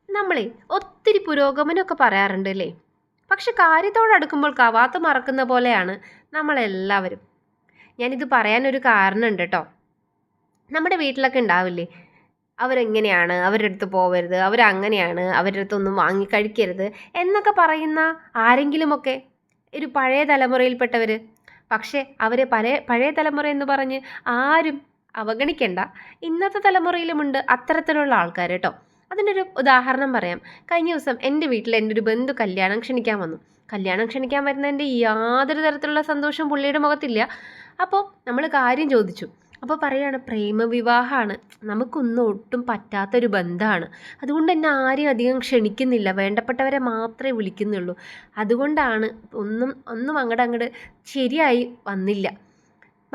നമ്മളെ ഒത്തിരി പുരോഗമനമൊക്കെ പറയാറുണ്ട് അല്ലേ? പക്ഷെ കാര്യത്തോടടുക്കുമ്പോൾ കവാത്ത് മറക്കുന്ന പോലെയാണ് നമ്മളെല്ലാവരും. ഞാനിത് പറയാനൊരു കാരണമുണ്ട് കേട്ടോ. നമ്മുടെ വീട്ടിലൊക്കെ ഉണ്ടാവില്ലേ, അവരെങ്ങനെയാണ്, അവരുടെ അടുത്ത് പോവരുത്, അവരങ്ങനെയാണ്, അവരുടെ അടുത്തൊന്നും വാങ്ങി കഴിക്കരുത് എന്നൊക്കെ പറയുന്ന ആരെങ്കിലുമൊക്കെ ഒരു പഴയ തലമുറയിൽപ്പെട്ടവർ. പക്ഷേ അവരെ പഴയ പഴയ തലമുറ എന്ന് പറഞ്ഞ് ആരും അവഗണിക്കണ്ട. ഇന്നത്തെ തലമുറയിലുമുണ്ട് അത്തരത്തിലുള്ള ആൾക്കാർ കേട്ടോ. അതിനൊരു ഉദാഹരണം പറയാം. കഴിഞ്ഞ ദിവസം എൻ്റെ വീട്ടിൽ എൻ്റെ ഒരു ബന്ധു കല്യാണം ക്ഷണിക്കാൻ വന്നു. കല്യാണം ക്ഷണിക്കാൻ വരുന്നതിൻ്റെ യാതൊരു തരത്തിലുള്ള സന്തോഷവും പുള്ളിയുടെ മുഖത്തില്ല. അപ്പോൾ നമ്മൾ കാര്യം ചോദിച്ചു. അപ്പോൾ പറയാണ് പ്രേമവിവാഹമാണ്, നമുക്കൊന്നും ഒട്ടും പറ്റാത്തൊരു ബന്ധമാണ്, അതുകൊണ്ട് തന്നെ ആരെയും അധികം ക്ഷണിക്കുന്നില്ല, വേണ്ടപ്പെട്ടവരെ മാത്രമേ വിളിക്കുന്നുള്ളൂ, അതുകൊണ്ടാണ് ഒന്നും അങ്ങോട്ട് ശരിയായി വന്നില്ല.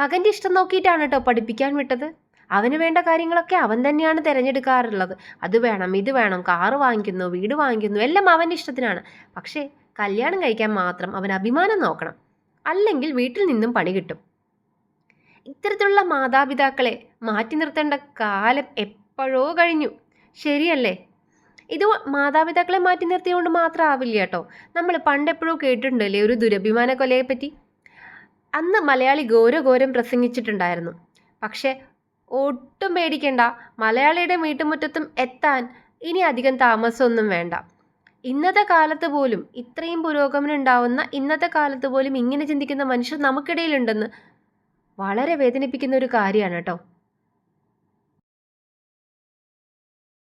മകൻ്റെ ഇഷ്ടം നോക്കിയിട്ടാണ് കേട്ടോ പഠിപ്പിക്കാൻ വിട്ടത്. അവന് വേണ്ട കാര്യങ്ങളൊക്കെ അവൻ തന്നെയാണ് തിരഞ്ഞെടുക്കാറുള്ളത്. അത് വേണം, ഇത് വേണം, കാറ് വാങ്ങിക്കുന്നു, വീട് വാങ്ങിക്കുന്നു, എല്ലാം അവൻ്റെ ഇഷ്ടത്തിനാണ്. പക്ഷേ കല്യാണം കഴിക്കാൻ മാത്രം അവൻ അഭിമാനം നോക്കണം, അല്ലെങ്കിൽ വീട്ടിൽ നിന്നും പണി കിട്ടും. ഇത്തരത്തിലുള്ള മാതാപിതാക്കളെ മാറ്റി നിർത്തേണ്ട കാലം എപ്പോഴോ കഴിഞ്ഞു. ശരിയല്ലേ? ഇത് മാതാപിതാക്കളെ മാറ്റി നിർത്തിയതുകൊണ്ട് മാത്രം ആവില്ല കേട്ടോ. നമ്മൾ പണ്ടെപ്പോഴോ കേട്ടിട്ടുണ്ടല്ലേ ഒരു ദുരഭിമാന കൊലയെ പറ്റി. അന്ന് മലയാളി ഘോരഘോരം പ്രസംഗിച്ചിട്ടുണ്ടായിരുന്നു. പക്ഷേ ഒട്ടും പേടിക്കേണ്ട, മലയാളിയുടെ വീട്ടുമുറ്റത്തും എത്താൻ ഇനി അധികം താമസമൊന്നും വേണ്ട. ഇന്നത്തെ കാലത്ത് പോലും, ഇത്രയും പുരോഗമനം ഉണ്ടാവുന്ന ഇന്നത്തെ കാലത്ത് പോലും ഇങ്ങനെ ചിന്തിക്കുന്ന മനുഷ്യർ നമുക്കിടയിലുണ്ടെന്ന് വളരെ വേദനിപ്പിക്കുന്ന ഒരു കാര്യമാണ് കേട്ടോ.